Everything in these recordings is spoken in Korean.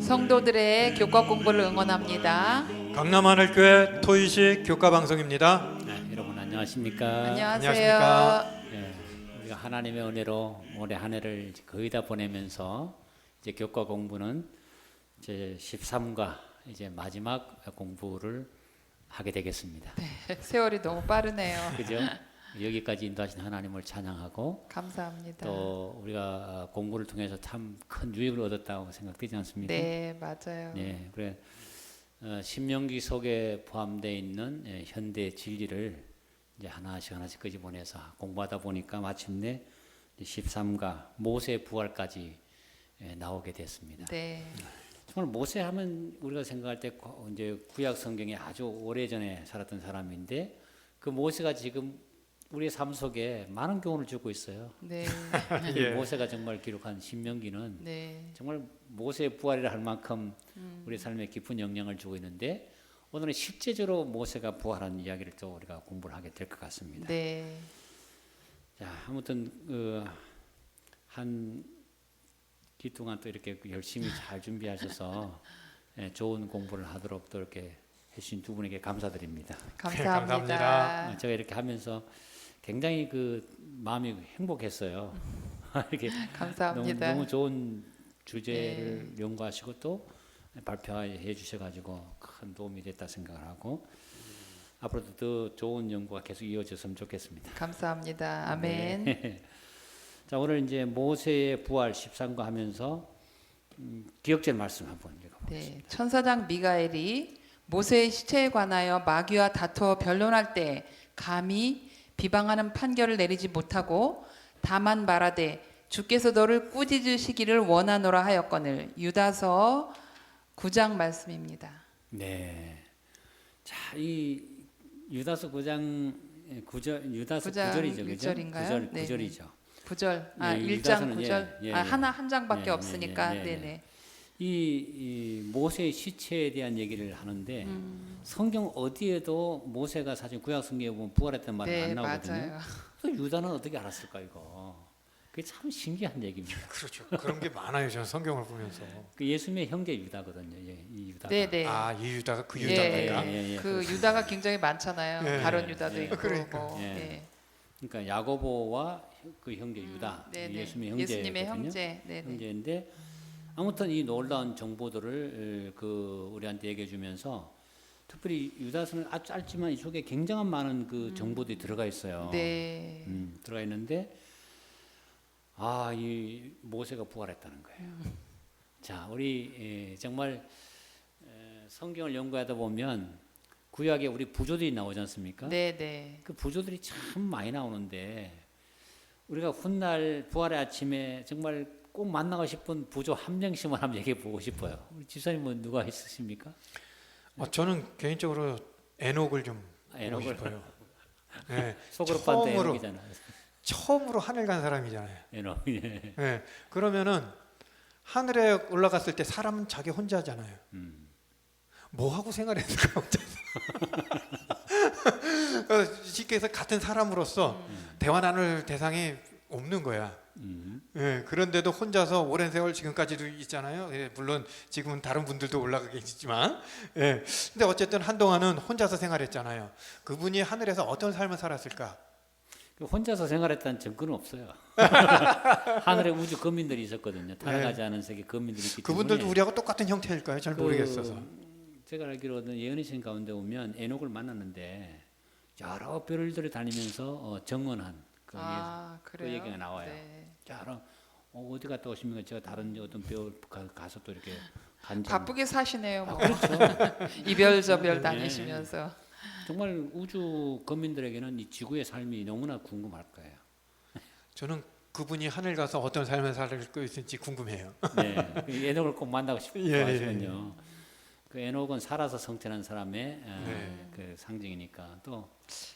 성도들의 교과 공부를 응원합니다. 강남하늘교회 토의식 교과 방송입니다. 네, 여러분 안녕하십니까? 안녕하세요. 네, 우리가 하나님의 은혜로 올해 한 해를 거의 다 보내면서 이제 교과 공부는 이제 13과 이제 마지막 공부를 하게 되겠습니다. 세월이 너무 빠르네요. 그죠? 여기까지 인도하신 하나님을 찬양하고 감사합니다. 또 우리가 공부를 통해서 참 큰 유익을 얻었다고 생각되지 않습니까? 네, 맞아요. 네, 그래 신명기 속에 포함되어 있는 현대 진리를 이제 하나씩 끄집어내서 공부하다 보니까 마침내 13가 모세 부활까지 나오게 됐습니다. 네, 정말 모세하면 우리가 생각할 때 이제 구약 성경에 아주 오래전에 살았던 사람인데 그 모세가 지금 우리의 삶 속에 많은 교훈을 주고 있어요. 네, 예. 모세가 정말 기록한 신명기는 네, 정말 모세의 부활이라 할 만큼 우리 삶에 깊은 영향을 주고 있는데 오늘은 실제적으로 모세가 부활한 이야기를 또 우리가 공부를 하게 될 것 같습니다. 네. 자, 아무튼 한 기 동안 또 이렇게 열심히 잘 준비하셔서 좋은 공부를 하도록 또 이렇게 해주신 두 분에게 감사드립니다. 감사합니다. 감사합니다. 제가 이렇게 하면서 굉장히 그 마음이 행복했어요. 이렇게 감사합니다. 너무 좋은 주제를 연구하시고 또 발표해 주셔가지고 큰 도움이 됐다 생각을 하고 앞으로도 더 좋은 연구가 계속 이어졌으면 좋겠습니다. 감사합니다. 아멘. 네. 자, 오늘 이제 모세의 부활 13과 하면서 기억절 말씀 한번 읽어보겠습니다. 네, 천사장 미가엘이 모세의 시체에 관하여 마귀와 다투어 변론할 때 감히 비방하는 판결을 내리지 못하고 다만 말하되 주께서 너를 꾸짖으시기를 원하노라 하였거늘. 유다서 9장 말씀입니다. 네. 자, 이 유다서 9장 9절 유다서 9장 9절이죠. 6절인가요? 9절이죠. 9절. 아, 예, 1장 유다서는 9절. 예, 예, 한 장밖에 예, 없으니까. 예, 예, 예. 네네. 이 모세의 시체에 대한 얘기를 하는데 성경 어디에도 모세가 사실 구약 성경에 보면 부활했다는 말은 네, 안 나오거든요. 맞아요. 또 유다는 어떻게 알았을까 이거? 그게 참 신기한 얘기입니다. 그렇죠. 그런 게 많아요. 저는 성경을 보면서. 그 예수님의 형제 유다거든요. 이 유다가. 네네. 아, 이 유다가 그 예, 유다입니까? 예, 예. 그 유다가 굉장히 많잖아요. 예. 다른 유다도 예. 있고. 그러니까. 뭐. 예. 네. 그러니까 야고보와 그 형제 유다, 네네. 예수님의 형제거든요. 예수님의 형제. 네네. 형제인데 아무튼 이 놀라운 정보들을 우리한테 얘기해 주면서 특별히 유다서는 아주 짧지만 이 속에 굉장한 많은 그 정보들이 들어가 있어요. 네. 들어가 있는데 이 모세가 부활했다는 거예요. 자, 우리 정말 성경을 연구하다 보면 구약에 우리 부조들이 나오지 않습니까? 네네. 그 부조들이 참 많이 나오는데 우리가 훗날 부활의 아침에 정말 꼭 만나고 싶은 부조 한 명씩만 한번 얘기해 보고 싶어요. 우리 집사님은 누가 있으십니까? 저는 개인적으로 에녹을 좀 보고 에녹을. 싶어요. 네, 속으로 빤 처음으로 에녹이잖아. 처음으로 하늘 간 사람이잖아요. 에녹. 예. 네, 그러면은 하늘에 올라갔을 때 사람은 자기 혼자잖아요. 뭐 하고 생활했을까? 쉽게 해서 같은 사람으로서 대화 나눌 대상이 없는 거야. 예, 그런데도 혼자서 오랜 세월 지금까지도 있잖아요. 예, 물론 지금은 다른 분들도 올라가 계시지만, 예, 근데 어쨌든 한동안은 혼자서 생활했잖아요. 그분이 하늘에서 어떤 삶을 살았을까? 그 혼자서 생활했다는 증거는 없어요. 하늘에 우주 거민들이 있었거든요. 타락하지 않은 세계 거민들이 있기 때문에. 그분들도 우리하고 똑같은 형태일까요? 잘 모르겠어서. 제가 알기로는 예언의 가운데 보면 에녹을 만났는데 여러 별들을 다니면서 정언한 그 그래요? 얘기가 나와요. 네. 여러 어디 갔다 오시면 제가 다른 어떤 별 가서 또 이렇게 바쁘게 사시네요. 뭐. 그렇죠. 이별저별 다니시면서. 정말 우주 거민들에게는 이 지구의 삶이 너무나 궁금할 거예요. 저는 그분이 하늘 가서 어떤 삶을 살 수 있을지 궁금해요. 네, 그 에녹을 꼭 만나고 싶어요. 예, 하시면요. 그 에녹은 살아서 성취한 사람의 네. 그 상징이니까 또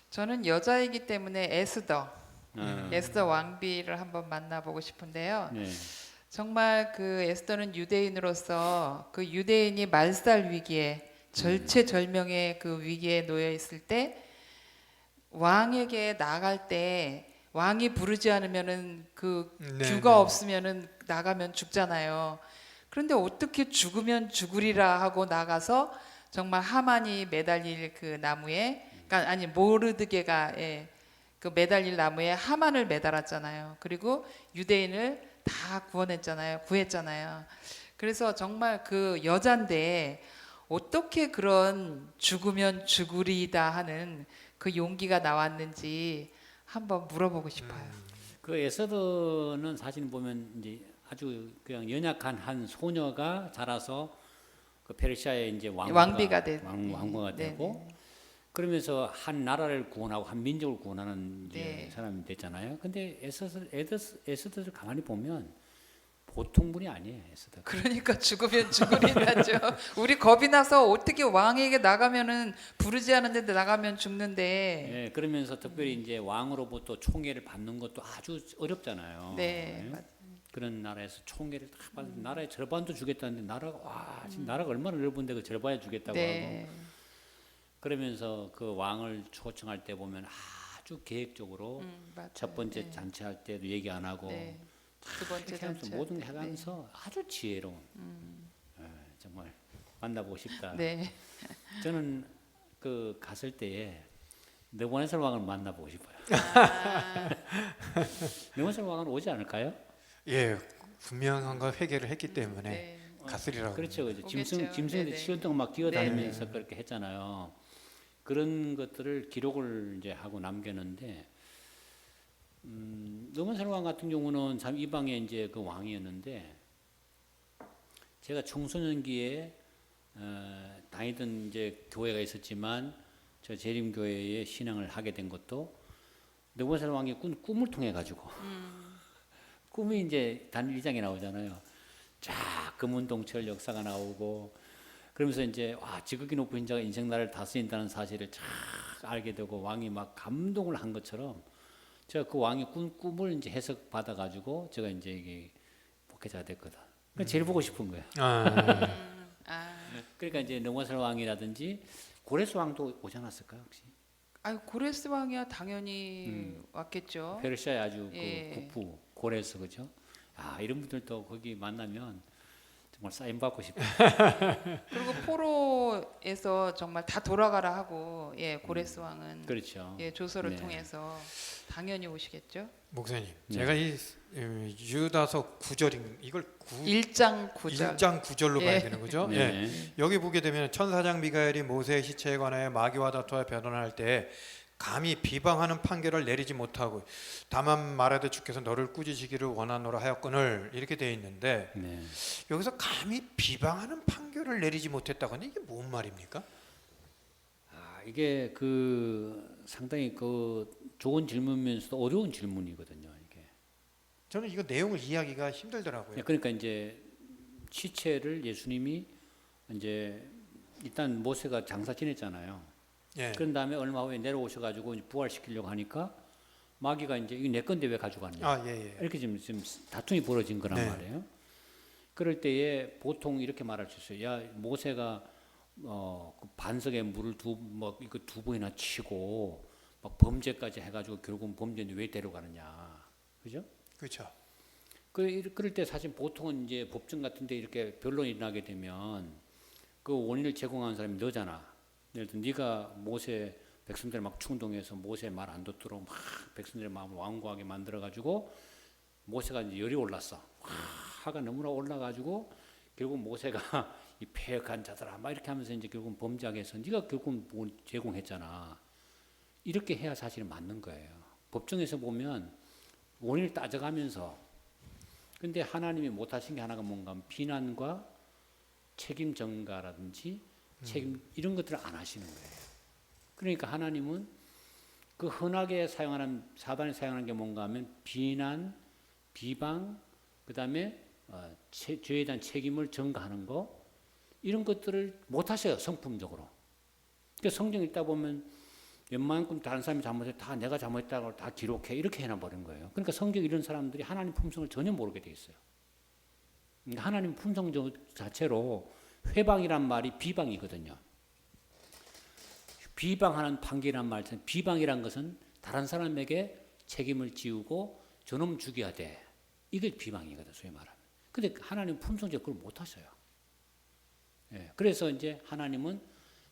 저는 여자이기 때문에 에스더 왕비를 한번 만나보고 싶은데요. 네. 정말 그 에스더는 유대인으로서 그 유대인이 말살 위기에 절체절명의 그 위기에 놓여 있을 때 왕에게 나갈 때 왕이 부르지 않으면은 그 네, 규가 네. 없으면은 나가면 죽잖아요. 그런데 어떻게 죽으면 죽으리라 하고 나가서 정말 하만이 매달릴 그 나무에, 그러니까 아니 모르드게가 그 매달릴 나무에 하만을 매달았잖아요. 그리고 유대인을 다 구했잖아요. 그래서 정말 그 여잔데 어떻게 그런 죽으면 죽으리다 하는 그 용기가 나왔는지 한번 물어보고 싶어요. 그 에서드는 사실 보면 이제 아주 그냥 연약한 한 소녀가 자라서 그 페르시아의 이제 왕비가 왕후가 네, 되고 그러면서 한 나라를 구원하고 한 민족을 구원하는 이제 네. 사람이 됐잖아요. 근데 에스더를 가만히 보면 보통 분이 아니에요. 에스더. 그러니까 죽으면 죽으리다죠. 우리 겁이 나서 어떻게 왕에게 나가면은 부르지 않은데 나가면 죽는데. 예, 그러면서 특별히 이제 왕으로부터 총애를 받는 것도 아주 어렵잖아요. 네, 예? 맞아요. 그런 나라에서 총애를 딱 받는 나라의 절반도 주겠다는데 나라가 와 지금 나라가 얼마나 넓은데 그 절반에 주겠다고 하고 네, 그러면서 그 왕을 초청할 때 보면 아주 계획적으로 맞아요. 첫 번째 네. 잔치할 때도 얘기 안 하고 네. 두 번째 이렇게 하면서 잔치 모든 거 해가면서 아주 지혜로운 예, 정말 만나보고 싶다. 네. 저는 그 갔을 때에 느부갓네살 왕을 만나보고 싶어요. 아, 느부갓네살 왕은 오지 않을까요? 예, 분명한 걸 회개를 했기 때문에 네. 갔으리라고. 그렇죠. 오겠죠. 짐승인데 네네. 7년 동안 막 뛰어다니면서 그렇게 했잖아요. 그런 것들을 기록을 이제 하고 남겼는데, 느부갓네살 왕 같은 경우는 참 이방의 이제 그 왕이었는데, 제가 청소년기에 다니던 이제 교회가 있었지만, 저 재림교회에 신앙을 하게 된 것도 느부갓네살 왕이 꾼 꿈을 통해 가지고 꿈이 이제 단일 2장에 나오잖아요. 쫙 금운동철 역사가 나오고 그러면서 이제 와 지극히 높은 자가 인생 나라를 다스린다는 사실을 쫙 알게 되고 왕이 막 감동을 한 것처럼 제가 그 왕이 꾼 꿈을 이제 해석 받아 가지고 제가 이제 이게 목회자가 됐거든. 그러니까 제일 보고 싶은 거예요. 아, 그러니까 이제 느부갓네살 왕이라든지 고레스 왕도 오지 않았을까요 혹시? 아유 고레스 왕이야 당연히 왔겠죠. 페르시아의 아주 예. 그 국부 고레스 그죠? 아 이런 분들도 거기 만나면 정말 사인 받고 싶어요. 그리고 포로에서 정말 다 돌아가라 하고 고레스 왕은 그렇죠. 조서를 네. 통해서 당연히 오시겠죠. 목사님, 네. 제가 이 유다서 9절인 이걸 1장 9절. 1장 9절로 예. 봐야 되는 거죠? 네. 예. 여기 보게 되면 천사장 미가엘이 모세의 시체에 관하여 마귀와 다투어 변론할 때 감히 비방하는 판결을 내리지 못하고 다만 말하되 주께서 너를 꾸짖으기를 원하노라 하였거늘 이렇게 되어 있는데 네. 여기서 감히 비방하는 판결을 내리지 못했다고 하는 이게 뭔 말입니까? 아, 이게 그 상당히 그 좋은 질문이면서도 어려운 질문이거든요. 이게. 저는 이거 내용을 이해하기가 힘들더라고요. 그러니까 이제 시체를 예수님이 이제 일단 모세가 장사 지냈잖아요. 예. 그런 다음에 얼마 후에 내려오셔가지고 이제 부활시키려고 하니까 마귀가 이제 이거 내 건데 왜 가져갔냐. 아, 예, 예. 이렇게 지금 다툼이 벌어진 거란 네. 말이에요. 그럴 때에 보통 이렇게 말할 수 있어요. 야 모세가 그 반석에 물을 이거 두 번이나 치고 막 범죄까지 해가지고 결국은 범죄인데 왜 데려가느냐, 그죠? 그렇죠. 그럴 때 사실 보통은 이제 법정 같은데 이렇게 변론이 일어나게 되면 그 원인을 제공하는 사람이 너잖아. 예를 들어 네가 모세 백성들 막 충동해서 모세 말 안 듣도록 막 백성들의 마음을 완고하게 만들어가지고 모세가 이제 열이 올랐어. 화가 너무나 올라가지고 결국 모세가 이 패역한 자들아 막 이렇게 하면서 이제 결국 범죄하게 해서 네가 결국 뭘 제공했잖아. 이렇게 해야 사실은 맞는 거예요. 법정에서 보면 원인을 따져가면서 근데 하나님이 못하신 게 하나가 뭔가 하면 비난과 책임 전가라든지 책임 이런 것들을 안 하시는 거예요. 그러니까 하나님은 그 흔하게 사용하는 사단이 사용하는 게 뭔가 하면 비난, 비방, 그다음에 죄에 대한 책임을 전가하는 거 이런 것들을 못 하셔요 성품적으로. 그러니까 성경 읽다 보면 웬만큼 다른 사람이 잘못해 다 내가 잘못했다고 다 기록해 이렇게 해놔버린 거예요. 그러니까 성경 이런 사람들이 하나님 품성을 전혀 모르게 돼 있어요. 그러니까 하나님 품성 자체로 회방이란 말이 비방이거든요. 비방하는 판결이란 말, 비방이란 것은 다른 사람에게 책임을 지우고 저놈 죽여야 돼. 이게 비방이거든, 소위 말하면. 근데 하나님 품성적으로 그걸 못 하셔요. 예, 그래서 이제 하나님은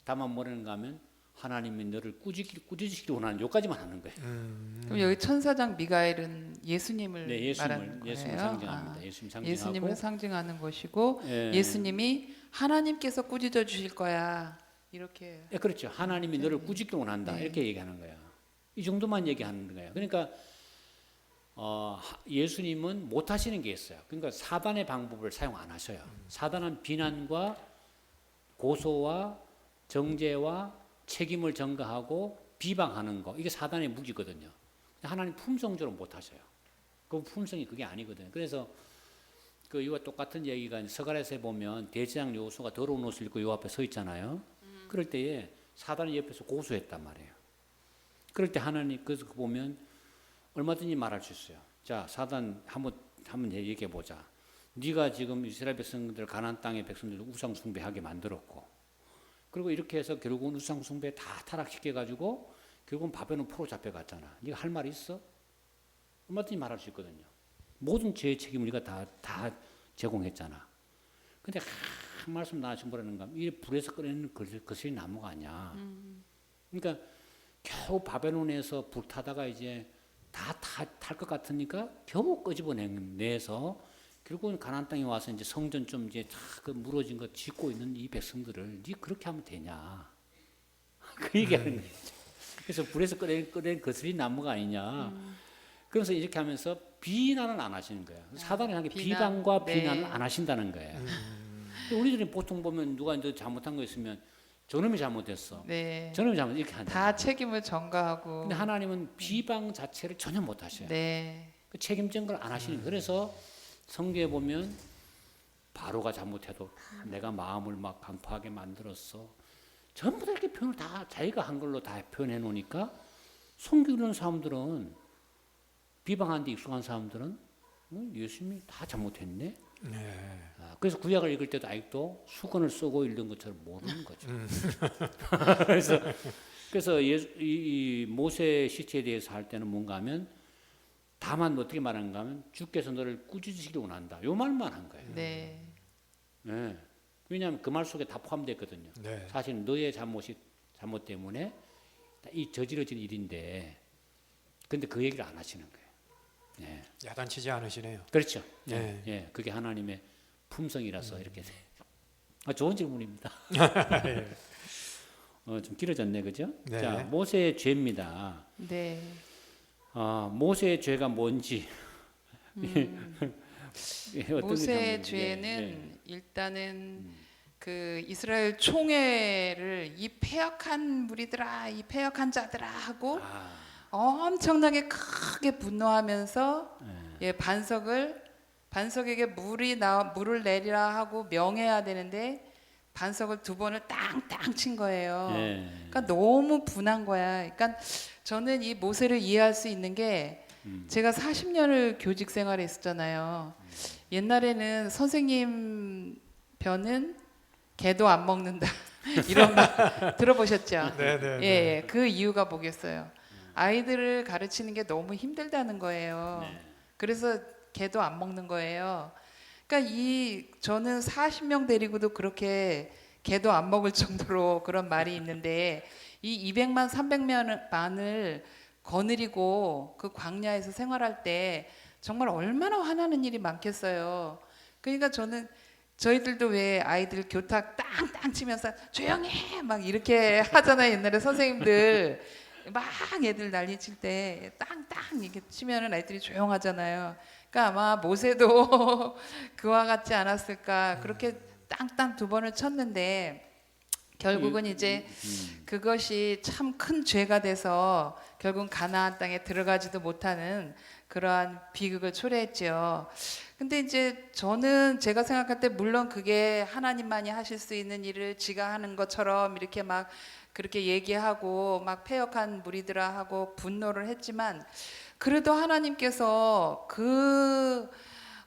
다만 뭐라는가 하면 하나님이 너를 꾸짖기를 원하는 요까지만 하는 거예요. 그럼 여기 천사장 미가엘은 예수님을 네, 말하는 거예요. 예수님 상징합니다. 예수님 상징하고 예수님을 상징하는 것이고 예, 예수님이 하나님께서 꾸짖어 주실 거야. 이렇게. 예, 그렇죠. 하나님이 너를 꾸짖기를 원한다. 네. 이렇게 얘기하는 거예요. 이 정도만 얘기하는 거예요. 그러니까 예수님은 못 하시는 게 있어요. 그러니까 사단의 방법을 사용 안 하셔요. 사단은 비난과 고소와 정죄와 책임을 전가하고 비방하는 거, 이게 사단의 무기거든요. 하나님 품성적으로 못 하셔요. 그 품성이 그게 아니거든요. 그래서 그 이와 똑같은 얘기가 서갈에서 보면 대제사장 여호수아가 더러운 옷을 입고 요 앞에 서 있잖아요. 그럴 때에 사단이 옆에서 고소했단 말이에요. 그럴 때 하나님 그래서 보면 얼마든지 말할 수 있어요. 자, 사단 한번 얘기해 보자. 네가 지금 이스라엘 백성들 가나안 땅의 백성들 우상 숭배하게 만들었고, 그리고 이렇게 해서 결국은 우상 숭배 다 타락시켜 가지고 결국은 바벨론 포로 잡혀갔잖아. 네가 할 말 있어? 얼마든지 말할 수 있거든요. 모든 죄의 책임을 우리가 다 제공했잖아. 근데 한 말씀 나하신 뭐라는가? 이 불에서 꺼내는 거슬이 나무가 아니야. 그러니까 겨우 바벨론에서 불타다가 이제 다 탈 것 같으니까 겨우 끄집어내서 결국은 가나안 땅에 와서 이제 성전 좀 이제 다 그 무너진 거 짓고 있는 이 백성들을 네 그렇게 하면 되냐? 그 얘기하는 거죠. 그래서 불에서 꺼낸 거슬린 나무가 아니냐? 그래서 이렇게 하면서 비난은 안 하시는 거예요. 사단을 하는 게 비방과 비난을 안 하신다는 거예요. 우리들이 보통 보면 누가 이제 잘못한 거 있으면 저놈이 잘못했어. 네. 저놈이 잘못 이렇게 한다. 다 책임을 전가하고. 근데 하나님은 비방 자체를 전혀 못 하셔요. 네. 그 책임진 걸 안 하시는 거예요. 그래서 성경에 보면 바로가 잘못해도 내가 마음을 막 강포하게 만들었어. 전부 다 이렇게 표현을 다 자기가 한 걸로 다 표현해 놓으니까 섬기는 사람들은 비방하는 데 익숙한 사람들은 예수님이 다 잘못했네. 네. 그래서 구약을 읽을 때도 아직도 수건을 쓰고 읽는 것처럼 모르는 거죠. 그래서 이 모세 시체에 대해서 할 때는 뭔가 하면 다만 어떻게 말하는가 하면 주께서 너를 꾸짖으시길 원한다. 요 말만 한 거예요. 네. 네. 왜냐하면 그 말 속에 다 포함되어 있거든요. 네. 사실 너의 잘못 때문에 이 저지러진 일인데 근데 그 얘기를 안 하시는 거예요. 네. 야단치지 않으시네요. 그렇죠. 네. 예, 그게 하나님의 품성이라서 이렇게 돼. 좋은 질문입니다. 좀 길어졌네, 그죠? 네. 자, 모세의 죄입니다. 네. 모세의 죄가 뭔지. 어떤 모세의 게 죄는 일단은 그 이스라엘 총회를 이 패역한 무리들아, 이 패역한 자들아 하고 엄청나게 크게 분노하면서 예, 반석에게 물을 내리라 하고 명해야 되는데 반석을 2번을 땅땅 친 거예요. 예. 그러니까 너무 분한 거야. 그러니까 저는 이 모세를 이해할 수 있는 게 제가 40년을 교직 생활에 있었잖아요. 옛날에는 선생님 변은 개도 안 먹는다 이런 말 들어보셨죠? 네네. 예, 그 이유가 뭐겠어요? 아이들을 가르치는 게 너무 힘들다는 거예요. 네. 그래서 개도 안 먹는 거예요. 그러니까 저는 40명 데리고도 그렇게 개도 안 먹을 정도로 그런 말이 있는데 이 200만 300만을 거느리고 그 광야에서 생활할 때 정말 얼마나 화나는 일이 많겠어요. 그러니까 저희들도 왜 아이들 교탁 땅땅 치면서 조용해 막 이렇게 하잖아요. 옛날에 선생님들 막 애들 난리 칠 때 땅땅 이렇게 치면은 아이들이 조용하잖아요. 그러니까 아마 모세도 그와 같지 않았을까. 그렇게 땅땅 2번을 쳤는데 결국은 이제 그것이 참 큰 죄가 돼서 결국은 가나안 땅에 들어가지도 못하는 그러한 비극을 초래했죠. 근데 이제 저는 제가 생각할 때 물론 그게 하나님만이 하실 수 있는 일을 지가 하는 것처럼 이렇게 막 그렇게 얘기하고 막 패역한 무리들아 하고 분노를 했지만 그래도 하나님께서 그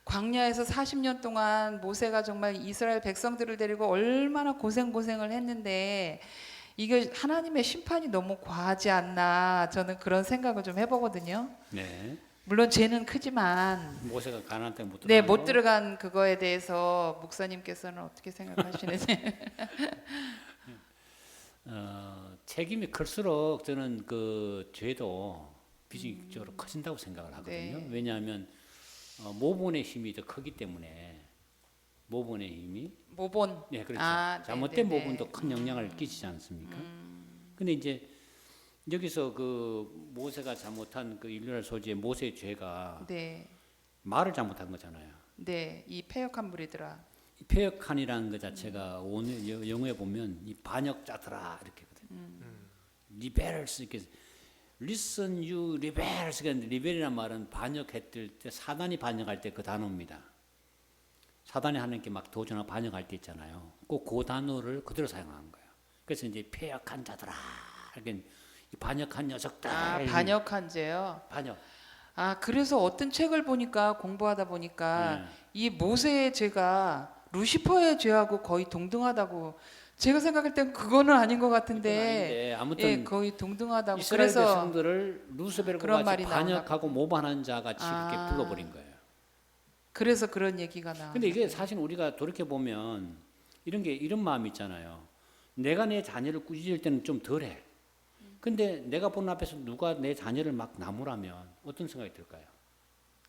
광야에서 40년 동안 모세가 정말 이스라엘 백성들을 데리고 얼마나 고생을 했는데 이게 하나님의 심판이 너무 과하지 않나 저는 그런 생각을 좀 해보거든요. 네. 물론 죄는 크지만 모세가 가나안 땅에 못 네, 들어가고 못 들어간 그거에 대해서 목사님께서는 어떻게 생각하시는지. 책임이 클수록 저는 그 죄도 비중적으로 커진다고 생각을 하거든요. 네. 왜냐하면 모본의 힘이 더 크기 때문에 모본의 힘이 모본. 네, 그렇죠. 아, 잘못된 네네네. 모본도 큰 영향을 끼치지 않습니까? 근데 이제 여기서 그 모세가 잘못한 그 일류날 소지의 모세의 죄가 네, 말을 잘못한 거잖아요. 네, 이 패역한 무리들아. 이 폐역한이라는 것 자체가 오늘 영어에 보면 이 반역자들아 이렇게 거든요. 리벨스 이렇게 listen you rebels. 리벨이란 말은 반역했을 때 사단이 반역할 때 그 단어입니다. 사단이 하나님께 막 도전하고 반역할 때 있잖아요. 꼭 그 단어를 그대로 사용한 거예요. 그래서 이제 폐역한 자들아 이렇게 이 반역한 녀석들. 아, 반역한 죄요. 반역. 아, 그래서 어떤 책을 보니까 공부하다 보니까 이 모세의 죄가 루시퍼의 죄하고 거의 동등하다고 제가 생각할 땐 그거는 아닌 것 그건 같은데 아닌데 아무튼 예, 거의 동등하다고. 이스라엘 그래서 백성들을 루스벨과 그런 같이 말이 반역하고 모반한 자 같이 아. 이렇게 불러버린 거예요. 그래서 그런 얘기가 나. 근데 이게 사실 우리가 돌이켜 보면 이런 마음이 있잖아요. 내가 내 자녀를 꾸짖을 때는 좀 덜해. 근데 내가 보는 앞에서 누가 내 자녀를 막 나무라면 어떤 생각이 들까요?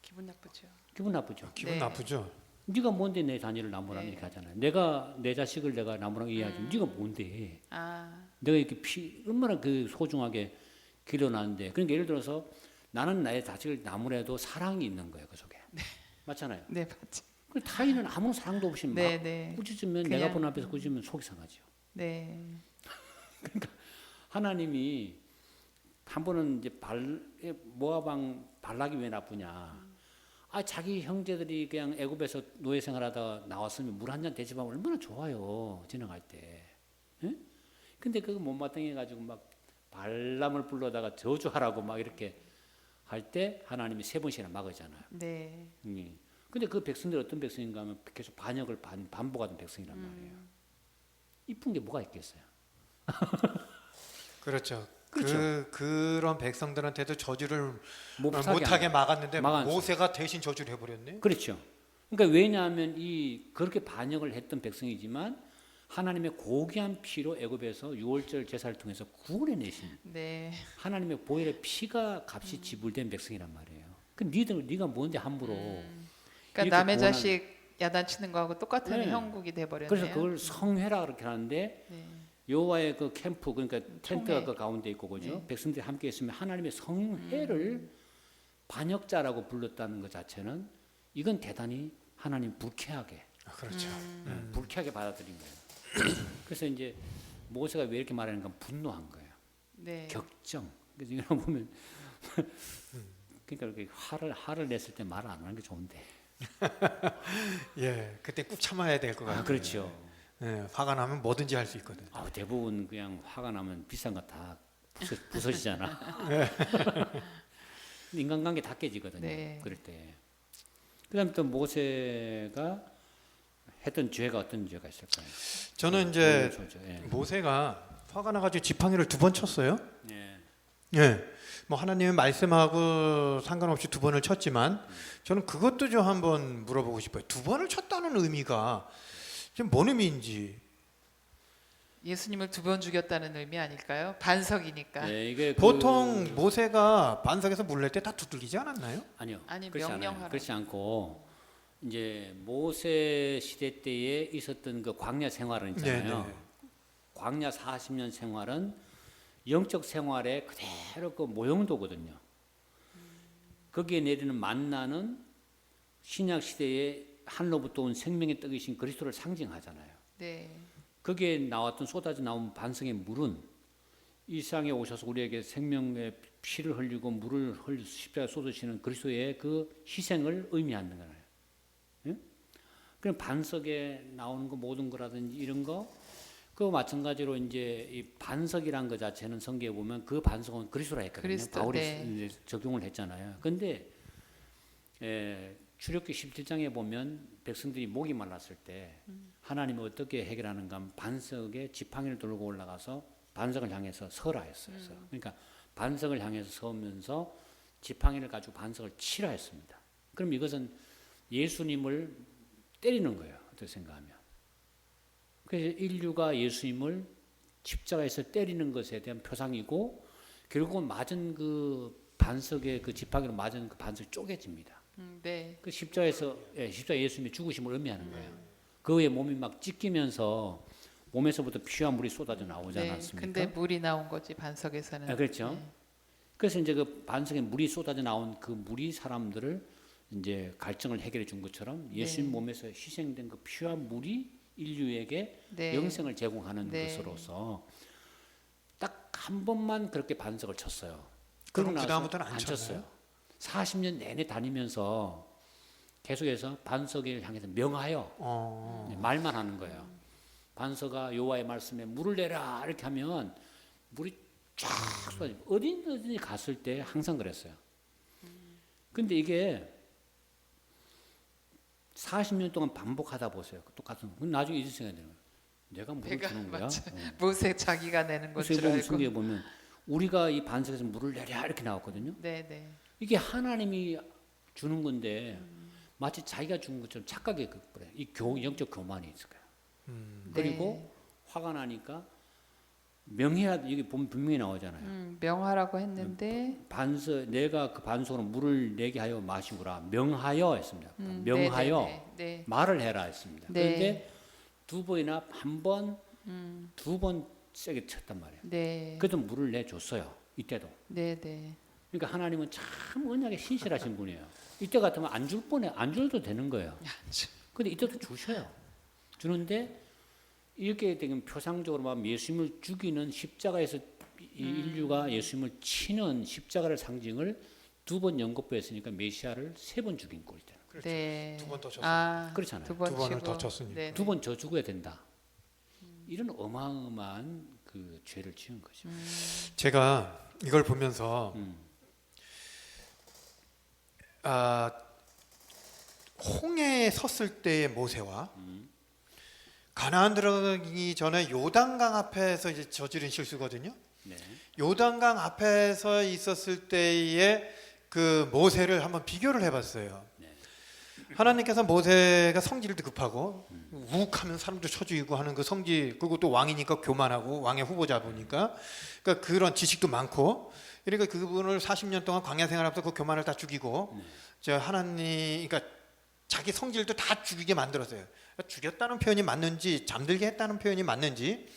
기분 나쁘죠. 기분 나쁘죠. 기분 네. 나쁘죠. 네가 뭔데 내 자녀를 나무라는 네. 이렇게 하잖아요. 내가 내 자식을 내가 나무라고 이해하지. 네가 뭔데? 아, 내가 이렇게 얼마나 그 소중하게 길러놨는데. 그러니까 예를 들어서 나는 나의 자식을 나무라도 사랑이 있는 거예요, 그 속에. 맞잖아요. 네, 맞죠. 그 타인은 아무 사랑도 없이 막 네, 네. 꾸짖으면 그냥, 내가 보는 앞에서 꾸짖으면 속이 상하죠. 네. 하나님이 한 번은 이제 모압 왕 발락이 왜 나쁘냐? 아 자기 형제들이 그냥 애굽에서 노예 생활하다가 나왔으면 물 한 잔 대접하면 얼마나 좋아요 지나갈 때. 예? 근데 그거 못마땅해 가지고 막 발람을 불러다가 저주하라고 막 이렇게 할 때 하나님이 3번씩이나 막으잖아요. 네. 근데 그 백성들이 어떤 백성인가 하면 계속 반역을 반복하던 백성이란 말이에요. 이쁜 게 뭐가 있겠어요? 그렇죠. 그렇죠. 그런 백성들한테도 저주를 못하게 못하게 막았는데 막았죠. 모세가 대신 저주를 해버렸네. 그렇죠. 그러니까 왜냐하면 그렇게 반역을 했던 백성이지만 하나님의 고귀한 피로 애굽에서 유월절 제사를 통해서 구원해 내신 네. 하나님의 보혈의 피가 값이 지불된 백성이란 말이에요. 그 네가 뭔데 함부로 그러니까 이렇게 남의 구원한- 자식 야단치는 거하고 똑같은 네. 형국이 돼 버렸네요. 그래서 그걸 성회라 그렇게 하는데 네. 여호와의 그 캠프 그러니까 텐트가 총회. 그 가운데 있고 그죠. 네. 백성들이 함께 있으면 하나님의 성회를 반역자라고 불렀다는 것 자체는 이건 대단히 하나님 불쾌하게 그렇죠. 불쾌하게 받아들인 거예요. 그래서 이제 모세가 왜 이렇게 말하는가 분노한 거예요. 네. 격정. 그래서 이런 거 보면 그러니까 이렇게 화를 냈을 때 말 안 하는 게 좋은데. 예, 그때 꾹 참아야 될 것 같아요. 그렇죠. 예, 화가 나면 뭐든지 할 수 있거든. 대부분 그냥 화가 나면 비싼 거 다 부서지잖아. 인간관계 다 깨지거든요. 네. 그럴 때. 그다음 또 모세가 했던 죄가 어떤 죄가 있을까요? 저는 이제 죄죠. 예. 모세가 화가 나가지고 지팡이를 2번 쳤어요. 예. 예, 뭐 하나님의 말씀하고 상관없이 2번을 쳤지만 저는 그것도 좀 한번 물어보고 싶어요. 2번을 쳤다는 의미가 지금 뭔 의미인지. 예수님을 2번 죽였다는 의미 아닐까요? 반석이니까. 예, 이게 보통 모세가 반석에서 물 낼 때 다 두들기지 않았나요? 아니요. 아니, 그렇지 않아요. 명령하라고. 그렇지 않고 이제 모세 시대 때에 있었던 그 광야 생활은 있잖아요. 네, 네. 광야 40년 생활은 영적 생활의 그대로 그 모형도거든요. 거기에 내리는 만나는 신약 시대에 하늘로부터 온 생명의 떡이신 그리스도를 상징하잖아요. 네. 거기에 나왔던 쏟아져 나온 반성의 물은 이 세상에 오셔서 우리에게 생명의 피를 흘리고 물을 흘려 십자가에 쏟으시는 그리스도의 그 희생을 의미하는 거예요. 예? 그럼 반석에 나오는 거 모든 거라든지 이런 거 그 마찬가지로 이제 이 반석이란 것 자체는 성경에 보면 그 반석은 그리스도라 했거든요. 그리스도, 바울이 네. 이제 적용을 했잖아요. 근데 출애굽기 17장에 보면 백성들이 목이 말랐을 때 하나님이 어떻게 해결하는가 하면 반석에 지팡이를 들고 올라가서 반석을 향해서 서라 했어요. 그러니까 반석을 향해서 서면서 지팡이를 가지고 반석을 치라 했습니다. 그럼 이것은 예수님을 때리는 거예요. 어떻게 생각하면. 그래서 인류가 예수님을 십자가에서 때리는 것에 대한 표상이고 결국은 맞은 그 반석에 그 지팡이로 맞은 그 반석이 쪼개집니다. 네. 그 십자가에서 십자가 예수님의 죽으심을 의미하는 거예요. 그 후에 몸이 막 찢기면서 몸에서부터 피와 물이 쏟아져 나오지 네. 않았습니까? 근데 물이 나온 거지 반석에서는. 그렇죠. 네. 그래서 이제 그 반석에 물이 쏟아져 나온 그 물이 사람들을 이제 갈증을 해결해 준 것처럼 예수님 몸에서 희생된 그 피와 물이 인류에게 네. 영생을 제공하는 네. 것으로서 딱 한 번만 그렇게 반석을 쳤어요. 그럼 그러고 나서 그다음부터는 안 쳤어요. 40년 내내 다니면서 계속해서 반석을 향해서 명하여 말만 하는 거예요. 반석아 여호와의 말씀에 물을 내라 이렇게 하면 물이 쫙 쏟아지고 어디든지 갔을 때 항상 그랬어요. 근데 이게 40년 동안 반복하다 보세요. 똑같은. 그럼 나중에 이런 생각이 드는 거예요. 내가 물을 내가 주는 거야. 맞아. 모세 자기가 내는 건 그래서 줄 보면 알고. 성경에 보면 우리가 이 반석에서 물을 내랴 이렇게 나왔거든요. 네, 네. 이게 하나님이 주는 건데 마치 자기가 준 것처럼 착각에 그래. 이 영적 교만이 있을 거예요. 그리고 화가 나니까 명해야 여기 보면 분명히 나오잖아요. 명하라고 했는데 내가 그 반석으로 물을 내게 하여 마시구라 명하여 했습니다. 명하여 네, 네, 네. 말을 해라 했습니다. 네. 그런데 두 번이나 한 번, 두 번 세게 쳤단 말이에요. 네. 그래도 물을 내줬어요. 이때도. 네, 네. 그러니까 하나님은 참 언약에 신실하신 분이에요. 이때 같으면 안 줄 뻔해 안 줘도 되는 거예요. 근데 이때도 주셔요. 주는데 이렇게 되면 표상적으로 말하면 예수님을 죽이는 십자가에서 이 인류가 예수님을 치는 십자가를 상징을 두 번 연거푸했으니까 메시아를 세 번 죽인 꼴이 되는 거예요. 그렇죠. 네. 두 번 더 쳤어요. 아, 그렇잖아요. 두 번 두 번을 치고. 더 쳤으니까. 네, 두 번 저 죽어야 된다. 이런 어마어마한 그 죄를 지은 거죠. 제가 이걸 보면서 홍해에 섰을 때의 모세와 가나안 들어가기 전에 요단강 앞에서 이제 저지른 실수거든요. 네. 요단강 앞에서 있었을 때의 그 모세를 한번 비교를 해봤어요. 하나님께서 모세가 성질도 급하고 우욱하면 사람도 쳐 죽이고 하는 그 성질, 그리고 또 왕이니까 교만하고 왕의 후보자 보니까 그러니까 그런 지식도 많고, 그러니까 그분을 40년 동안 광야 생활하면서 그 교만을 다 죽이고 저 하나님, 그러니까 자기 성질도 다 죽이게 만들었어요. 죽였다는 표현이 맞는지 잠들게 했다는 표현이 맞는지,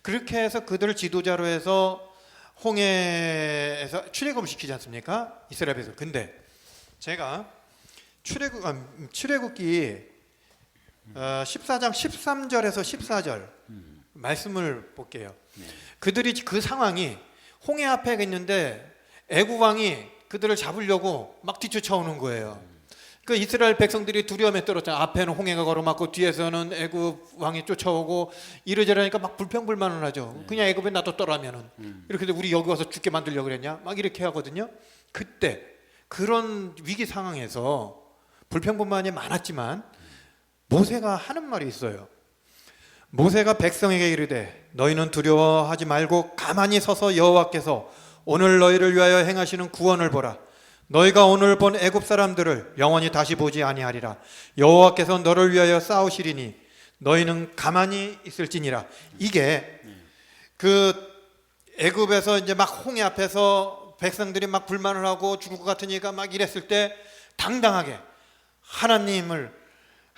그렇게 해서 그들을 지도자로 해서 홍해에서 출애굽을 시키지 않습니까? 이스라엘 백성. 근데 제가 출애굽기 14장 13절에서 14절 말씀을 볼게요. 그들이 그 상황이 홍해 앞에 있는데 애굽 왕이 그들을 잡으려고 막 뒤쫓아오는 거예요. 그 이스라엘 백성들이 두려움에 떨었잖아. 앞에는 홍해가 걸어맞고 뒤에서는 애굽 왕이 쫓아오고 이러저러니까 막 불평불만을 하죠. 그냥 애굽에 놔뒀더라면은 이렇게 해서 우리 여기 와서 죽게 만들려고 그랬냐? 막 이렇게 하거든요. 그때 그런 위기 상황에서 불평불만이 많았지만 모세가 하는 말이 있어요. 모세가 백성에게 이르되 너희는 두려워하지 말고 가만히 서서 여호와께서 오늘 너희를 위하여 행하시는 구원을 보라. 너희가 오늘 본 애굽 사람들을 영원히 다시 보지 아니하리라. 여호와께서 너를 위하여 싸우시리니 너희는 가만히 있을지니라. 이게 그 애굽에서 이제 막 홍해 앞에서 백성들이 막 불만을 하고 죽을 것 같으니까 막 이랬을 때 당당하게 하나님을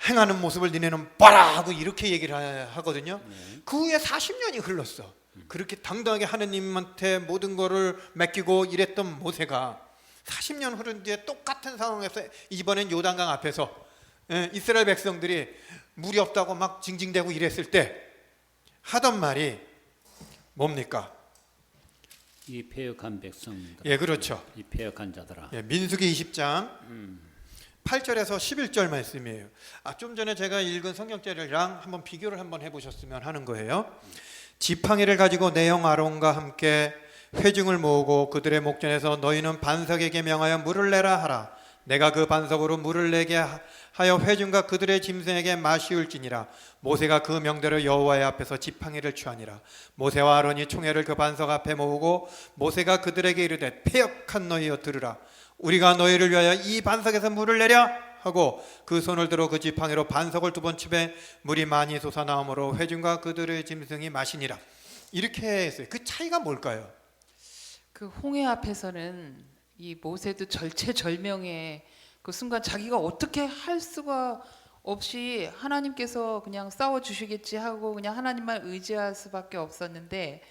행하는 모습을 니네는 봐라 하고 이렇게 얘기를 하거든요. 그 후에 40년이 흘렀어. 그렇게 당당하게 하나님한테 모든 거를 맡기고 이랬던 모세가 40년 흐른 뒤에 똑같은 상황에서 이번엔 요단강 앞에서 이스라엘 백성들이 물이 없다고 막 징징대고 이랬을 때 하던 말이 뭡니까? 이 패역한 백성들. 예, 그렇죠. 이 패역한 자들아. 예, 민수기 20장 8절에서 11절 말씀이에요. 좀 전에 제가 읽은 성경절이랑 한번 비교를 한번 해보셨으면 하는 거예요. 지팡이를 가지고 내 형 아론과 함께 회중을 모으고 그들의 목전에서 너희는 반석에게 명하여 물을 내라 하라. 내가 그 반석으로 물을 내게 하여 회중과 그들의 짐승에게 마시울지니라. 모세가 그 명대로 여호와의 앞에서 지팡이를 취하니라. 모세와 아론이 총회를 그 반석 앞에 모으고 모세가 그들에게 이르되 패역한 너희여 들으라. 우리가 너희를 위하여 이 반석에서 물을 내려 하고 그 손을 들어 그 지팡이로 반석을 2번 치매 물이 많이 솟아나오므로 회중과 그들의 짐승이 마시니라. 이렇게 했어요. 그 차이가 뭘까요? 그 홍해 앞에서는 이 모세도 절체절명의 그 순간 자기가 어떻게 할 수가 없이 하나님께서 그냥 싸워 주시겠지 하고 그냥 하나님만 의지할 수밖에 없었는데,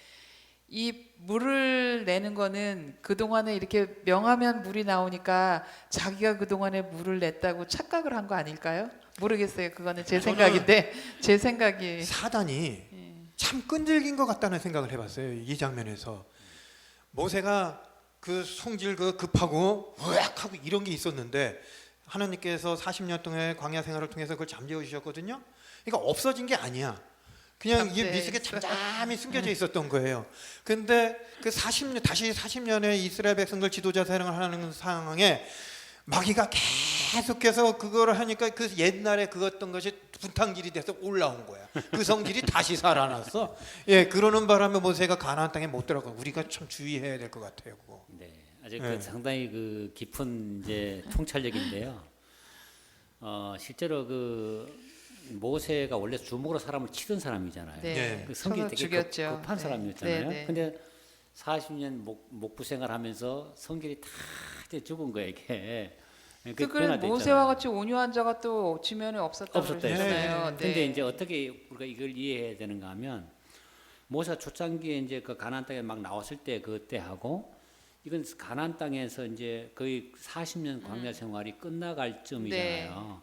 이 물을 내는 거는 그동안에 이렇게 명하면 물이 나오니까 자기가 그동안에 물을 냈다고 착각을 한 거 아닐까요? 모르겠어요. 그거는 제 생각인데, 제 생각이. 사단이 참 끈질긴 것 같다는 생각을 해봤어요. 이 장면에서 모세가 그 성질 그 급하고 으악하고 이런 게 있었는데 하나님께서 40년 동안 광야 생활을 통해서 그걸 잠재워 주셨거든요. 그러니까 없어진 게 아니야. 그냥 이 미숙에 잠잠히 숨겨져 있었던 거예요. 근데 그 40년 다시 40년의 이스라엘 백성들 지도자 사령을 하는 상황에 마귀가 계속해서 그거를 하니까 그 옛날에 그었던 것이 분탕질이 돼서 올라온 거야. 그 성질이 다시 살아났어. 예, 그러는 바람에 모세가 가나안 땅에 못 들어가. 우리가 참 주의해야 될 것 같아요. 그거. 네, 아주 네. 그 상당히 그 깊은 이제 통찰력인데요. 실제로 그 모세가 원래 주먹으로 사람을 치던 사람이잖아요. 네. 그 성격이 쳐서 되게 죽였죠. 급한 네. 사람이었잖아요. 네, 네. 근데 40년 목부 생활하면서 성격이 다 이제 죽은 거예요, 이게. 그 모세와 같이 온유한 자가 또 지면에 없었다고 없었다 그러잖아요. 했어요. 근데 이제 어떻게 우리가 이걸 이해해야 되는가 하면 모세가 초창기에 이제 그 가나안 땅에 막 나왔을 때 그때 하고 이건 가나안 땅에서 이제 거의 40년 광야 생활이 끝나갈 쯤이잖아요.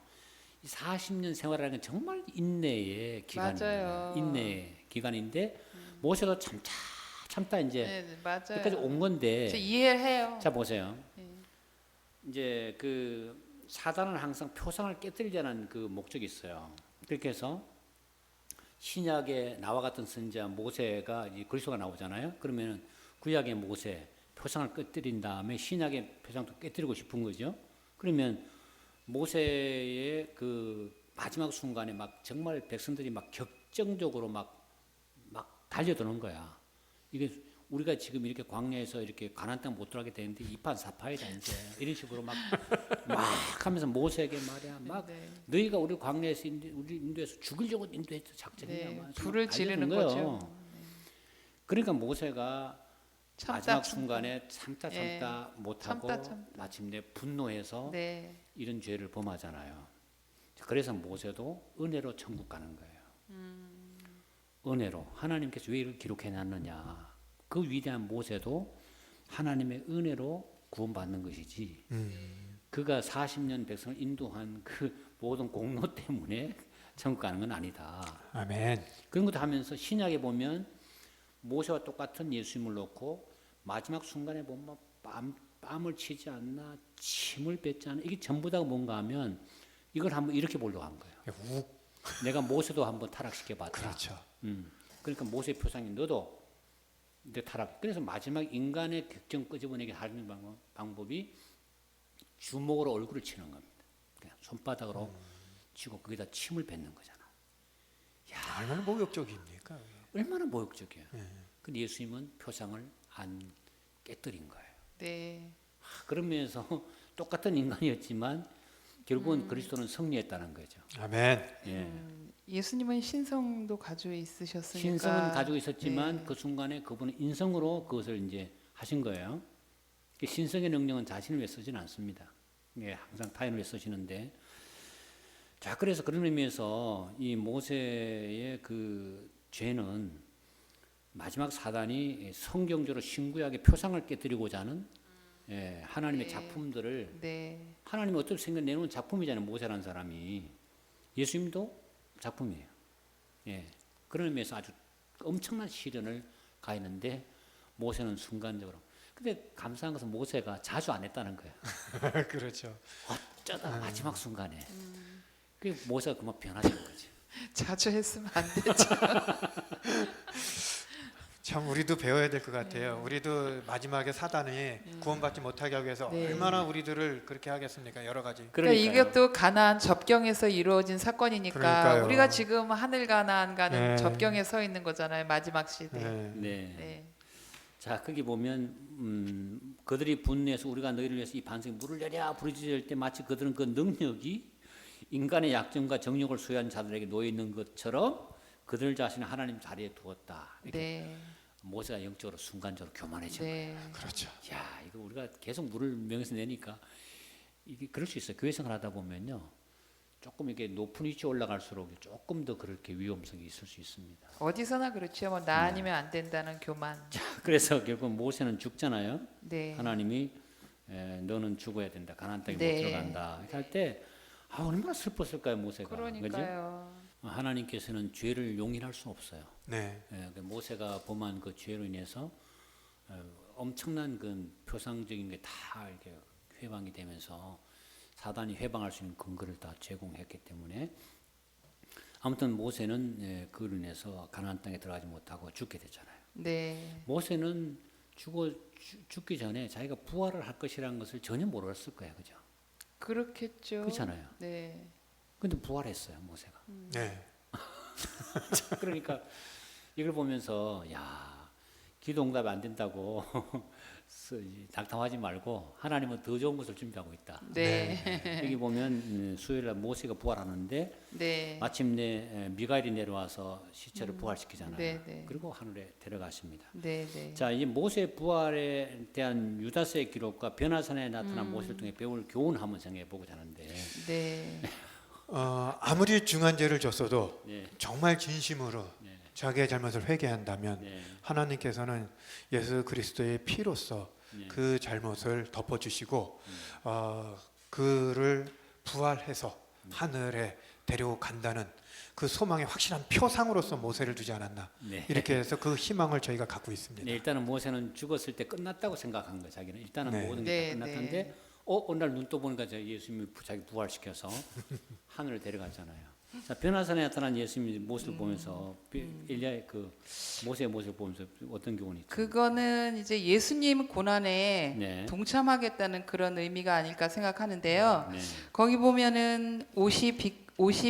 이 40년 생활이라는 건 정말 인내의 기간입니다. 맞아요. 인내의 기간인데 모세도 참다 이제 네, 맞아요. 여기까지 온 건데 저 이해해요. 자 보세요. 이제 그 사단은 항상 표상을 깨뜨리자는 그 목적이 있어요. 그렇게 해서 신약에 나와 같은 선지자 모세가 이 그리스도가 나오잖아요. 그러면은 구약의 모세 표상을 깨뜨린 다음에 신약의 표상도 깨뜨리고 싶은 거죠. 그러면 모세의 그 마지막 순간에 막 정말 백성들이 막 격정적으로 막 달려드는 거야. 이게 우리가 지금 이렇게 광야에서 이렇게 가나안 땅 못 들어가게 되는데 이판사파이다 이제 이런 식으로 막 하면서 모세에게 말이야 막 네. 너희가 우리 광야에서 우리 인도에서 죽이려고 인도했던 작전이냐 네, 막 불을 지르는 거예요. 거죠. 그러니까 모세가 참다, 마지막 참다. 순간에 참다 못하고 참다. 마침내 분노해서 네. 이런 죄를 범하잖아요. 그래서 모세도 은혜로 천국 가는 거예요. 은혜로 하나님께서 왜 이걸 기록해놨느냐. 그 위대한 모세도 하나님의 은혜로 구원받는 것이지. 그가 40년 백성을 인도한 그 모든 공로 때문에 천국 가는 건 아니다. 아멘. 그런 것도 하면서 신약에 보면 모세와 똑같은 예수님을 놓고 마지막 순간에 보면 뺨을 치지 않나 침을 뱉지 않나 이게 전부 다 뭔가 하면 이걸 한번 이렇게 보려고 한 거예요. 욱. 내가 모세도 한번 타락시켜봤다. 그렇죠. 그러니까 모세 표상이 너도 내 타락. 그래서 마지막 인간의 격정 끄집어내게 하는 방법이 주먹으로 얼굴을 치는 겁니다. 그냥 손바닥으로 치고 거기다 침을 뱉는 거잖아. 야, 얼마나 모욕적입니까? 얼마나 모욕적이야. 근데 예수님은 표상을 안 깨뜨린 거예요. 네. 그런 면에서 똑같은 인간이었지만 결국은 그리스도는 승리했다는 거죠. 아멘. 예. 예수님은 신성도 가지고 있으셨으니까. 신성은 가지고 있었지만 네. 그 순간에 그분은 인성으로 그것을 이제 하신 거예요. 신성의 능력은 자신을 위해 쓰지는 않습니다. 예, 항상 타인을 위해 쓰시는데. 자, 그래서 그런 의미에서 이 모세의 그 죄는 마지막 사단이 성경적으로 신구약의 표상을 깨뜨리고자 하는 하나님의 네. 작품들을 네. 하나님이 어떻게 생각내놓은 작품이잖아요. 모세라는 사람이. 예수님도 작품이에요. 예. 그런 의미에서 아주 엄청난 시련을 가했는데 모세는 순간적으로. 근데 감사한 것은 모세가 자주 안 했다는 거예요. 그렇죠. 어쩌다 마지막 순간에. 그 모세가 그만 변하신 거죠. 자주 했으면 안 되죠. 참 우리도 배워야 될 것 같아요. 우리도 마지막에 사단이 구원받지 못하게 하기 위해서 네. 얼마나 우리들을 그렇게 하겠습니까? 여러 가지. 그러니까 그러니까요. 이것도 가나안 접경에서 이루어진 사건이니까 그러니까요. 우리가 지금 하늘 가나안 가는 네. 접경에 서 있는 거잖아요. 마지막 시대. 네. 네. 네. 자, 거기 보면 그들이 분노해서 우리가 너희를 위해서 이 반석에 물을 내랴 부르짖을 때 마치 그들은 그 능력이 인간의 약점과 정욕을 소유한 자들에게 놓여 있는 것처럼 그들 자신을 하나님 자리에 두었다. 이렇게 네. 모세가 영적으로 순간적으로 교만해진 네. 그렇죠. 거예요. 야, 이거 우리가 계속 물을 명에서 내니까 이게 그럴 수 있어요. 교회 생활하다 보면요, 조금 이렇게 높은 위치에 올라갈수록 조금 더 그렇게 위험성이 있을 수 있습니다. 어디서나 그렇죠. 뭐 나 아니면 안 된다는 교만. 그래서 결국 모세는 죽잖아요. 네. 하나님이 너는 죽어야 된다. 가나안 땅에 네. 못 들어간다. 이렇게 할 때 얼마나 슬펐을까요, 모세가. 그죠? 그러니까요. 하나님께서는 죄를 용인할 수 없어요. 네. 모세가 범한 그 죄로 인해서 엄청난 그 표상적인 게 다 이렇게 회방이 되면서 사단이 회방할 수 있는 근거를 다 제공했기 때문에 아무튼 모세는 그로 인해서 가나안 땅에 들어가지 못하고 죽게 됐잖아요. 네. 모세는 죽기 전에 자기가 부활을 할 것이라는 것을 전혀 몰랐을 거예요, 그죠? 그렇겠죠. 그렇잖아요. 네. 근데 부활했어요, 모세가. 네. 그러니까 이걸 보면서 야, 기도 응답이 안 된다고 낙담하지 말고 하나님은 더 좋은 것을 준비하고 있다. 네. 여기 보면 수요일날 모세가 부활하는데 네. 마침내 미가엘이 내려와서 시체를 부활시키잖아요. 네, 네. 그리고 하늘에 데려가십니다. 네, 네. 자, 이 모세 부활에 대한 유다서의 기록과 변화산에 나타난 모세를 통해 배울 교훈 한번 생각해 보고자 하는데. 네. 아무리 중한 죄를 졌어도 네. 정말 진심으로 네. 자기의 잘못을 회개한다면 네. 하나님께서는 예수 그리스도의 피로써 네. 그 잘못을 덮어주시고 그를 부활해서 하늘에 데려간다는 그 소망의 확실한 표상으로서 모세를 두지 않았나. 네. 이렇게 해서 그 희망을 저희가 갖고 있습니다. 네, 일단은 모세는 죽었을 때 끝났다고 생각한 거예요. 자기는 일단은 네. 모든 게 네, 다 끝났는데 네. 어느 날 눈 떠 보니까 예수님이 자기 부활시켜서 하늘을 데려갔잖아요. 자, 변화산에 나타난 예수님의 모습을 보면서 엘리야의 그 모세의 모습을 보면서 어떤 교훈이 있죠? 그거는 이제 예수님 고난에 네. 동참하겠다는 그런 의미가 아닐까 생각하는데요. 네. 거기 보면은 옷이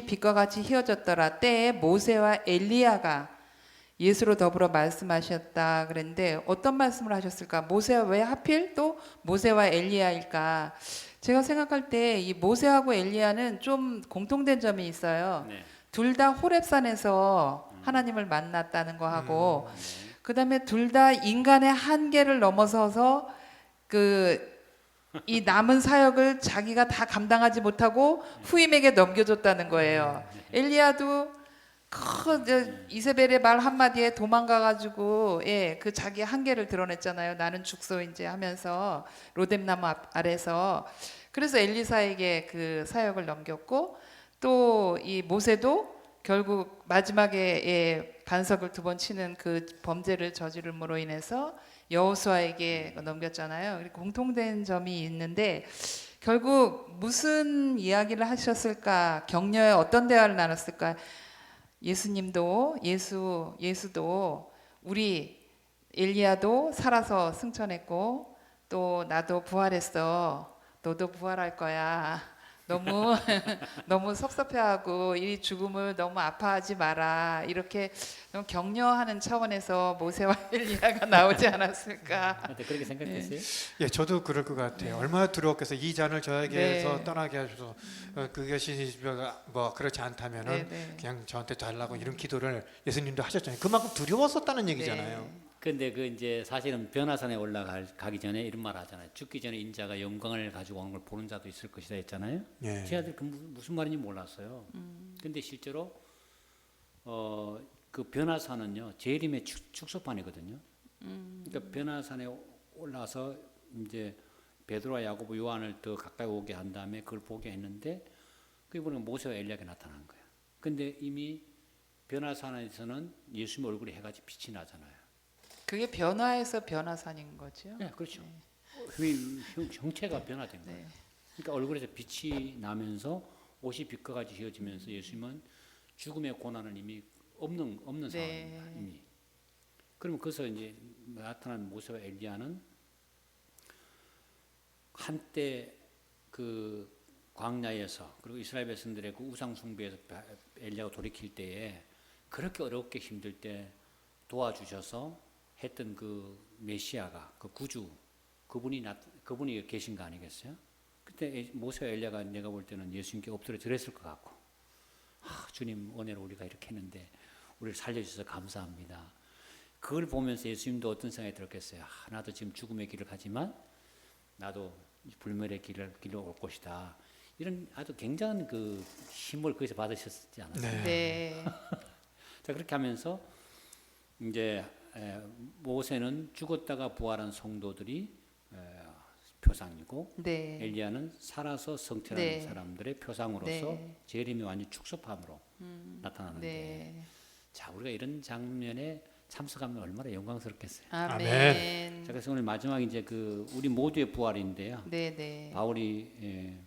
빛과 같이 휘어졌더라 때에 모세와 엘리야가 예수로 더불어 말씀하셨다 그랬는데 어떤 말씀을 하셨을까? 모세와 왜 하필 또 모세와 엘리야일까? 제가 생각할 때 이 모세하고 엘리야는 좀 공통된 점이 있어요. 네. 둘 다 호렙산에서 하나님을 만났다는 거 하고 그다음에 둘 다 인간의 한계를 넘어서서 이 남은 사역을 자기가 다 감당하지 못하고 후임에게 넘겨줬다는 거예요. 엘리야도 이세벨의 말 한마디에 도망가가지고 그 자기 한계를 드러냈잖아요. 나는 죽소 이제 하면서 로뎀나무 아래서 그래서 엘리사에게 그 사역을 넘겼고 또 이 모세도 결국 마지막에 반석을 2번 치는 그 범죄를 저지름으로 인해서 여호수아에게 넘겼잖아요. 그리고 공통된 점이 있는데 결국 무슨 이야기를 하셨을까? 격려에 어떤 대화를 나눴을까? 예수도 우리 엘리야도 살아서 승천했고 또 나도 부활했어. 너도 부활할 거야. 너무 너무 섭섭해하고 이 죽음을 너무 아파하지 마라. 이렇게 좀 격려하는 차원에서 모세와 엘리야가 나오지 않았을까? 하여튼 그렇게 생각했어요? 예, 저도 그럴 것 같아요. 얼마나 두려웠겠어요. 이 잔을 저에게서 네. 떠나게 하셔서 그것이 뭐 그렇지 않다면은 네. 그냥 저한테 달라고 이런 기도를 예수님도 하셨잖아요. 그만큼 두려웠었다는 얘기잖아요. 근데 그 이제 사실은 변화산에 올라가기 전에 이런 말 하잖아요. 죽기 전에 인자가 영광을 가지고 오는 걸 보는 자도 있을 것이다 했잖아요. 예. 제가 그 무슨 말인지 몰랐어요. 근데 실제로 그 변화산은요 재림의 축소판이거든요. 그러니까 변화산에 올라서 이제 베드로와 야고보 요한을 더 가까이 오게 한 다음에 그걸 보게 했는데 그게 보니까 모세와 엘리야가 나타난 거예요. 근데 이미 변화산에서는 예수님 얼굴에 해같이 빛이 나잖아요. 그게 변화해서 변화산인 거죠. 네, 그렇죠. 형체가 변화된 거예요. 네. 그러니까 얼굴에서 빛이 나면서 옷이 빛과 같이 휘어지면서 예수님은 죽음의 고난은 이미 없는 상황입니다. 이미. 그러면 거기서 이제 나타난 모세와 엘리야는 한때 그 광야에서 그리고 이스라엘 백성들의 그 우상 숭배에서 엘리야가 돌이킬 때에 그렇게 어렵게 힘들 때 도와주셔서 했던 그 메시아가 그 구주 그분이 계신 거 아니겠어요? 그때 모세와 엘리야가 내가 볼 때는 예수님께 엎드려 절했을 것 같고, 주님 은혜로 우리가 이렇게 했는데 우리를 살려주셔서 감사합니다. 그걸 보면서 예수님도 어떤 생각이 들었겠어요? 나도 지금 죽음의 길을 가지만 나도 불멸의 길로 올 것이다. 이런 아주 굉장한 그 힘을 거기서 받으셨지 않았어요? 네. 자, 그렇게 하면서 이제 모세는 죽었다가 부활한 성도들이 표상이고, 네. 엘리야는 살아서 성취하는 네. 사람들의 표상으로서 네. 재림이 완전 축소판으로 나타나는데, 네. 자, 우리가 이런 장면에 참석하면 얼마나 영광스럽겠어요. 아멘. 자, 그래서 오늘 마지막 이제 그 우리 모두의 부활인데요. 네, 네. 바울이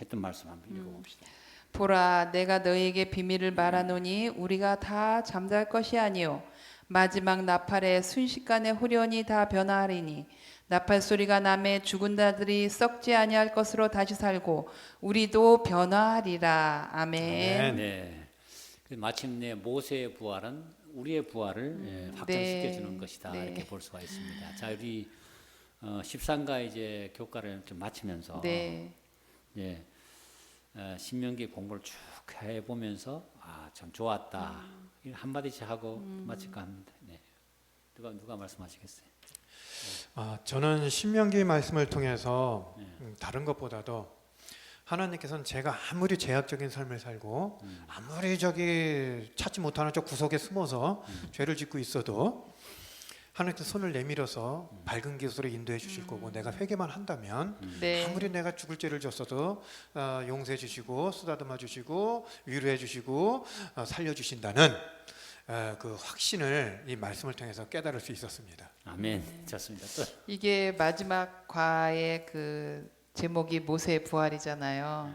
했던 말씀 한번 읽어봅시다. 보라, 내가 너희에게 비밀을 말하노니 우리가 다 잠잘 것이 아니요 마지막 나팔에 순식간에 후련히 다 변화하리니 나팔 소리가 나매 죽은 자들이 썩지 아니할 것으로 다시 살고 우리도 변화하리라. 아멘. 네. 그래서 마침내 모세의 부활은 우리의 부활을 확정시켜 주는 네. 것이다. 네. 이렇게 볼 수가 있습니다. 자, 우리 13가 이제 교과를 좀 마치면서 네. 예, 신명기 공부를 쭉 해보면서 참 좋았다. 이런 한마디씩 하고 마칠까 합니다. 네. 누가 말씀하시겠어요? 저는 신명기 말씀을 통해서 다른 것보다도 하나님께서는 제가 아무리 제약적인 삶을 살고 아무리 저기 찾지 못하는 저 구석에 숨어서 죄를 짓고 있어도 하나님께서 손을 내밀어서 밝은 길으로 인도해 주실 거고, 내가 회개만 한다면 네. 아무리 내가 죽을 죄를 졌어도 용서해 주시고 쓰다듬어 주시고 위로해 주시고 살려 주신다는 그 확신을 이 말씀을 통해서 깨달을 수 있었습니다. 아멘. 좋습니다. 또 이게 마지막 과의 그 제목이 모세의 부활이잖아요.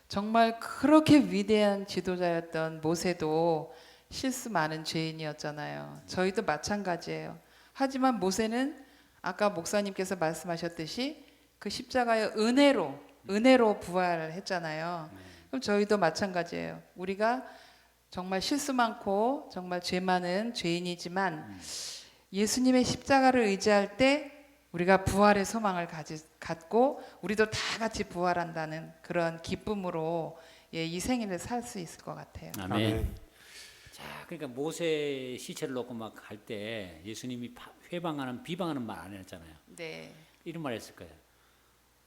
정말 그렇게 위대한 지도자였던 모세도 실수 많은 죄인이었잖아요. 저희도 마찬가지예요. 하지만 모세는 아까 목사님께서 말씀하셨듯이 그 십자가의 은혜로 부활을 했잖아요. 그럼 저희도 마찬가지예요. 우리가 정말 실수 많고 정말 죄 많은 죄인이지만 예수님의 십자가를 의지할 때 우리가 부활의 소망을 갖고 우리도 다 같이 부활한다는 그런 기쁨으로 이 생일을 살 수 있을 것 같아요. 아멘. 자, 그러니까 모세 시체를 놓고 막 할 때 예수님이 비방하는 말 안 했잖아요. 네. 이런 말 했을 거예요.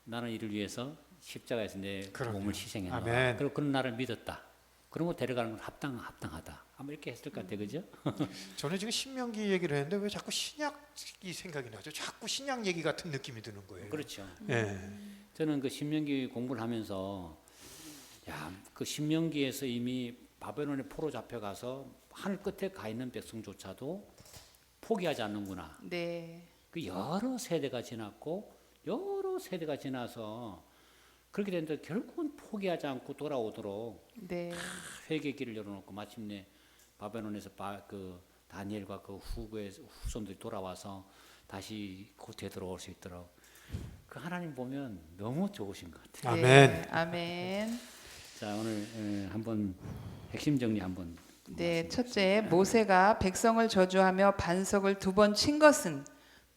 나는 이를 위해서 십자가에서 내 그럼요. 몸을 희생했노라. 아멘. 그리고 그런 나를 믿었다. 그런 거 데려가는 건 합당하다. 아마 이렇게 했을 것 같아요, 그죠? 저는 지금 신명기 얘기를 했는데 왜 자꾸 신약이 생각이 나죠? 자꾸 신약 얘기 같은 느낌이 드는 거예요. 그렇죠. 예. 저는 그 신명기 공부를 하면서 그 신명기에서 이미 바벨론의 포로 잡혀가서 하늘 끝에 가 있는 백성조차도 포기하지 않는구나. 네. 그 여러 세대가 지나서 그렇게 됐는데 결국은 포기하지 않고 돌아오도록 네. 회개 길을 열어놓고 마침내 바벨론에서 그 다니엘과 그 후손들이 돌아와서 다시 곧 되돌아올 수 있도록 그 하나님 보면 너무 좋으신 것 같아요. 아멘. 네. 아멘. 자, 오늘 한번 핵심 정리 한번. 네, 첫째, 모세가 백성을 저주하며 반석을 2번 친 것은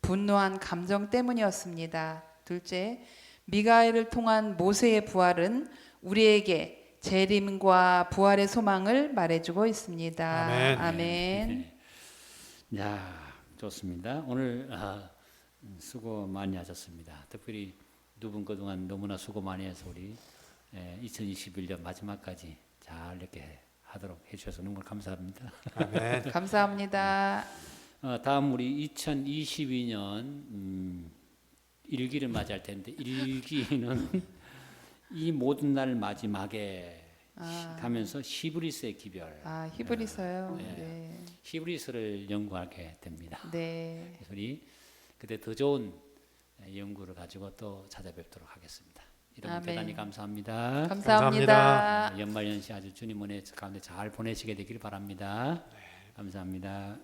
분노한 감정 때문이었습니다. 둘째, 미가엘을 통한 모세의 부활은 우리에게 재림과 부활의 소망을 말해주고 있습니다. 아멘. 아멘. 네. 야, 좋습니다. 오늘 수고 많이 하셨습니다. 특별히 두 분 그동안 너무나 수고 많이 해서 우리 2021년 마지막까지 잘 이렇게 하도록 해주셔서 너무 감사합니다. 아멘. 감사합니다. 다음 우리 2022년 일기를 맞이할 텐데 일기는 이 모든 날 마지막에 가면서 히브리서의 기별. 히브리서요. 네. 네. 히브리서를 연구하게 됩니다. 네. 그래서 우리 그때 더 좋은 연구를 가지고 또 찾아뵙도록 하겠습니다. 여러분 아멘. 대단히 감사합니다. 감사합니다. 연말연시 아주 주님 은혜 가운데 잘 보내시게 되길 바랍니다. 감사합니다.